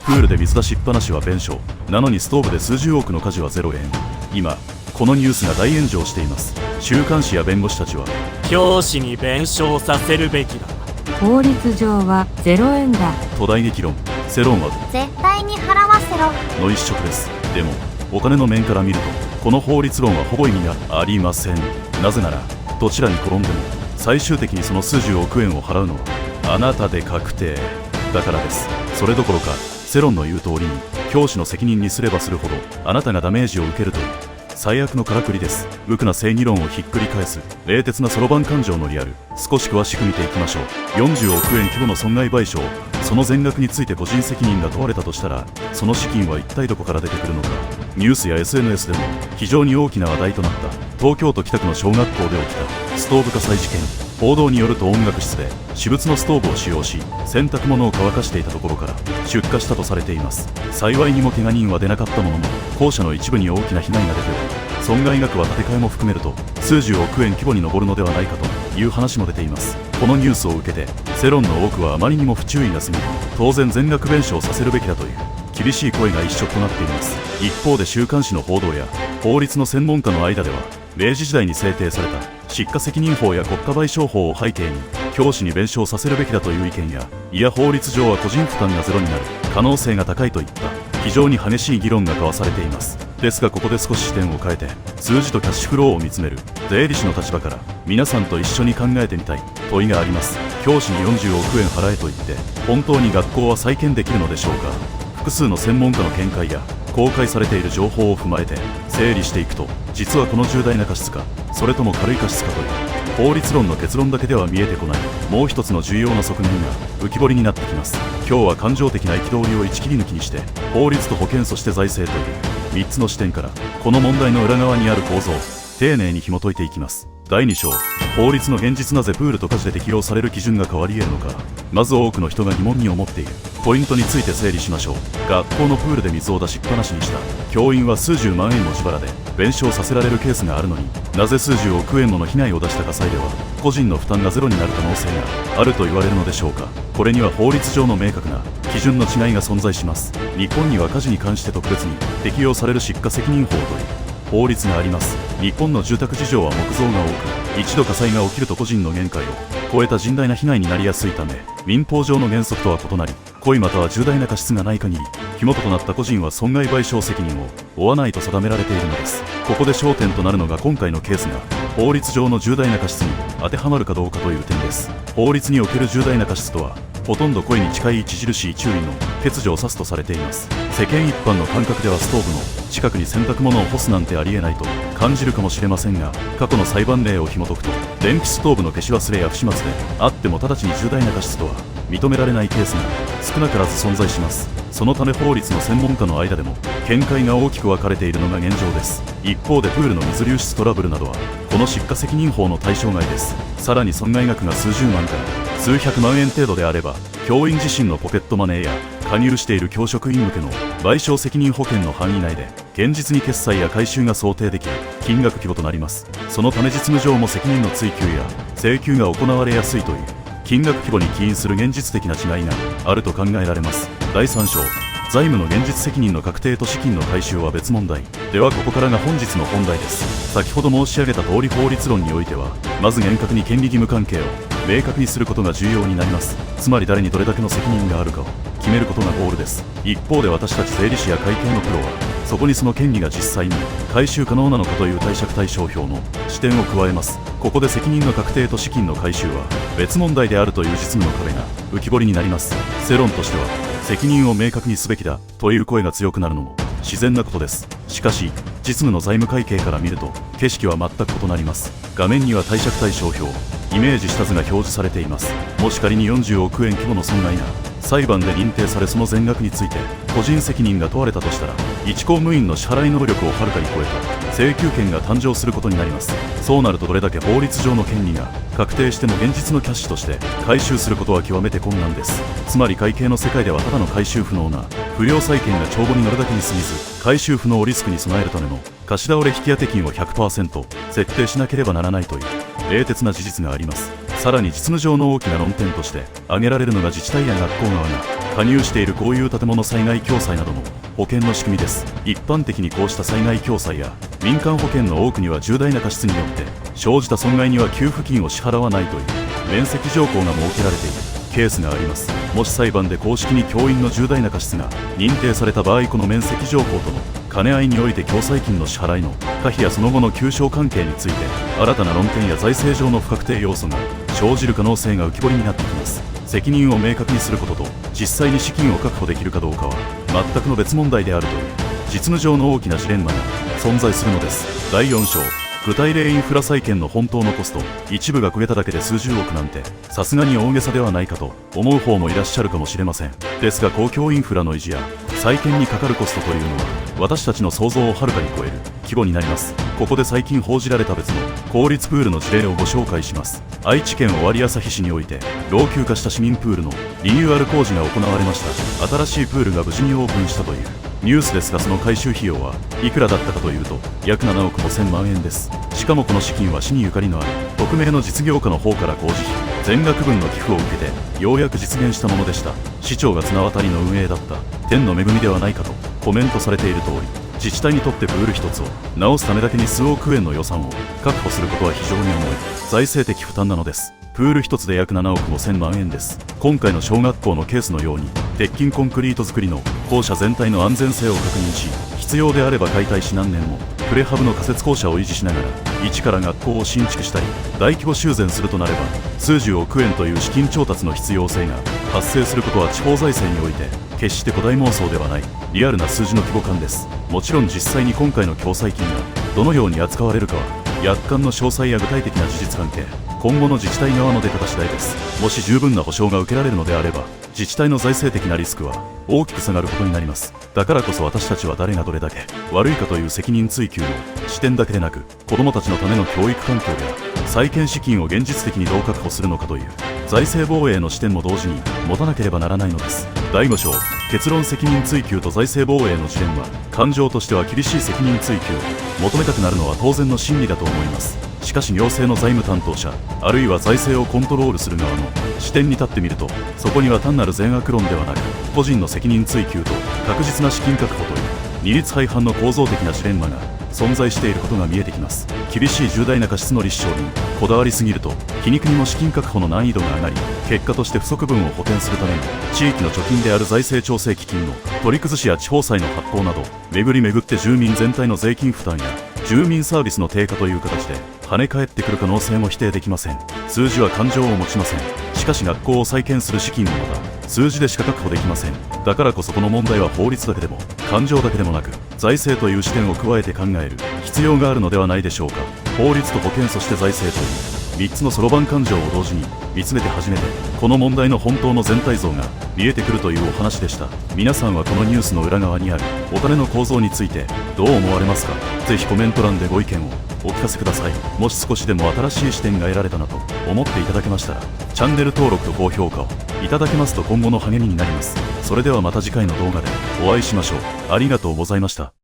プールで水出しっぱなしは弁償なのにストーブで数十億の火事は0円。今このニュースが大炎上しています。週刊誌や弁護士たちは教師に弁償させるべきだ。法律上は0円だと大激論。世論は絶対に払わせろの一色です。でもお金の面から見るとこの法律論はほぼ意味がありません。なぜならどちらに転んでも最終的にその数十億円を払うのはあなたで確定だからです。それどころか世論の言う通りに教師の責任にすればするほどあなたがダメージを受けるという最悪のからくりです。無垢な正義論をひっくり返す冷徹なそろばん感情のリアル、少し詳しく見ていきましょう。40億円規模の損害賠償、その全額について個人責任が問われたとしたらその資金は一体どこから出てくるのか。ニュースや SNS でも非常に大きな話題となった東京都北区の小学校で起きたストーブ火災事件。報道によると音楽室で私物のストーブを使用し洗濯物を乾かしていたところから出火したとされています。幸いにも怪我人は出なかったものの校舎の一部に大きな被害が出ており、損害額は建て替えも含めると数十億円規模に上るのではないかという話も出ています。このニュースを受けて世論の多くはあまりにも不注意が過ぎ、当然全額弁償させるべきだという厳しい声が一色となっています。一方で週刊誌の報道や法律の専門家の間では明治時代に制定された失火責任法や国家賠償法を背景に教師に弁償させるべきだという意見や、いや法律上は個人負担がゼロになる可能性が高いといった非常に激しい議論が交わされています。ですがここで少し視点を変えて数字とキャッシュフローを見つめる税理士の立場から皆さんと一緒に考えてみたい問いがあります。教師に40億円払えと言って本当に学校は再建できるのでしょうか。複数の専門家の見解や公開されている情報を踏まえて整理していくと、実はこの重大な過失かそれとも軽い過失かという法律論の結論だけでは見えてこないもう一つの重要な側面が浮き彫りになってきます。今日は感情的な憤りを一切り抜きにして法律と保険、そして財政という3つの視点からこの問題の裏側にある構造を丁寧に紐解いていきます。第2章、法律の現実。なぜプールと火事で適用される基準が変わり得るのか。まず多くの人が疑問に思っているポイントについて整理しましょう。学校のプールで水を出しっぱなしにした教員は数十万円の自腹で弁償させられるケースがあるのに、なぜ数十億円もの被害を出した火災では個人の負担がゼロになる可能性があると言われるのでしょうか。これには法律上の明確な基準の違いが存在します。日本には火事に関して特別に適用される失火責任法という法律があります。日本の住宅事情は木造が多く、一度火災が起きると個人の限界を超えた甚大な被害になりやすいため、民法上の原則とは異なり、故意または重大な過失がない限り火元となった個人は損害賠償責任を負わないと定められているのです。ここで焦点となるのが今回のケースが法律上の重大な過失に当てはまるかどうかという点です。法律における重大な過失とはほとんど故意に近い著しい注意の欠如を指すとされています。世間一般の感覚ではストーブの近くに洗濯物を干すなんてありえないと感じるかもしれませんが、過去の裁判例を紐解くと電気ストーブの消し忘れや不始末であっても直ちに重大な過失とは認められないケースが少なからず存在します。そのため法律の専門家の間でも見解が大きく分かれているのが現状です。一方でプールの水流出トラブルなどはこの失火責任法の対象外です。さらに損害額が数十万から数百万円程度であれば教員自身のポケットマネーや加入している教職員向けの賠償責任保険の範囲内で現実に決済や回収が想定できる金額規模となります。そのため実務上も責任の追及や請求が行われやすいという金額規模に起因する現実的な違いがあると考えられます。第3章、財務の現実責任の確定と資金の回収は別問題。ではここからが本日の本題です。先ほど申し上げた通り法律論においてはまず厳格に権利義務関係を明確にすることが重要になります。つまり誰にどれだけの責任があるかを決めることがゴールです。一方で私たち税理士や会計のプロはそこにその権利が実際に回収可能なのかという貸借対照表の視点を加えます。ここで責任の確定と資金の回収は別問題であるという実務の壁が浮き彫りになります。世論としては責任を明確にすべきだという声が強くなるのも自然なことです。しかし実務の財務会計から見ると景色は全く異なります。画面には貸借対照表、イメージした図が表示されています。もし仮に40億円規模の損害が裁判で認定されその全額について個人責任が問われたとしたら一公務員の支払い能力をはるかに超えた請求権が誕生することになります。そうなるとどれだけ法律上の権利が確定しても現実のキャッシュとして回収することは極めて困難です。つまり会計の世界ではただの回収不能な不良債権が帳簿に乗るだけに過ぎず、回収不能リスクに備えるための貸し倒れ引き当て金を 100% 設定しなければならないという冷徹な事実があります。さらに実務上の大きな論点として挙げられるのが自治体や学校側が加入しているこういう建物災害共済などの保険の仕組みです。一般的にこうした災害共済や民間保険の多くには重大な過失によって生じた損害には給付金を支払わないという免責条項が設けられているケースがあります。もし裁判で公式に教員の重大な過失が認定された場合、この免責条項との兼ね合いにおいて共済金の支払いの可否やその後の求償関係について新たな論点や財政上の不確定要素が生じる可能性が浮き彫りになってきます。責任を明確にすることと実際に資金を確保できるかどうかは全くの別問題であるという実務上の大きなジレンマが存在するのです。第4章、具体例インフラ再建の本当のコスト。一部が超えただけで数十億なんてさすがに大げさではないかと思う方もいらっしゃるかもしれません。ですが公共インフラの維持や再建にかかるコストというのは私たちの想像をはるかに超える規模になります。ここで最近報じられた別の公立プールの事例をご紹介します。愛知県尾張旭市において老朽化した市民プールのリニューアル工事が行われました。新しいプールが無事にオープンしたというニュースですが、その改修費用はいくらだったかというと約7億5000万円です。しかもこの資金は市にゆかりのある匿名の実業家の方から工事費全額分の寄付を受けてようやく実現したものでした。市長が綱渡りの運営だった天の恵みではないかとコメントされている通り、自治体にとってプール一つを直すためだけに数億円の予算を確保することは非常に重い財政的負担なのです。プール一つで約7億5000万円です。今回の小学校のケースのように鉄筋コンクリート作りの校舎全体の安全性を確認し、必要であれば解体し何年もプレハブの仮設校舎を維持しながら一から学校を新築したり大規模修繕するとなれば数十億円という資金調達の必要性が発生することは地方財政において決して古代妄想ではないリアルな数字の規模感です。もちろん実際に今回の共済金がどのように扱われるかは約款の詳細や具体的な事実関係、今後の自治体側の出方次第です。もし十分な保証が受けられるのであれば自治体の財政的なリスクは大きく下がることになります。だからこそ私たちは誰がどれだけ悪いかという責任追及の視点だけでなく、子どもたちのための教育環境や再建資金を現実的にどう確保するのかという財政防衛の視点も同時に持たなければならないのです。第5章、結論責任追及と財政防衛のジレンマ。感情としては厳しい責任追及を求めたくなるのは当然の心理だと思います。しかし行政の財務担当者あるいは財政をコントロールする側の視点に立ってみると、そこには単なる善悪論ではなく個人の責任追及と確実な資金確保という二律背反の構造的なジレンマが存在していることが見えてきます。厳しい重大な過失の立証にこだわりすぎると皮肉にも資金確保の難易度が上がり、結果として不足分を補填するために地域の貯金である財政調整基金の取り崩しや地方債の発行など巡り巡って住民全体の税金負担や住民サービスの低下という形で跳ね返ってくる可能性も否定できません。数字は感情を持ちません。しかし学校を再建する資金もまた数字でしか確保できません。だからこそこの問題は法律だけでも感情だけでもなく財政という視点を加えて考える必要があるのではないでしょうか。法律と保険、そして財政という3つのそろばん感情を同時に見つめて初めてこの問題の本当の全体像が見えてくるというお話でした。皆さんはこのニュースの裏側にあるお金の構造についてどう思われますか。ぜひコメント欄でご意見をお聞かせください。もし少しでも新しい視点が得られたなと思っていただけましたらチャンネル登録と高評価をいただけますと今後の励みになります。それではまた次回の動画でお会いしましょう。ありがとうございました。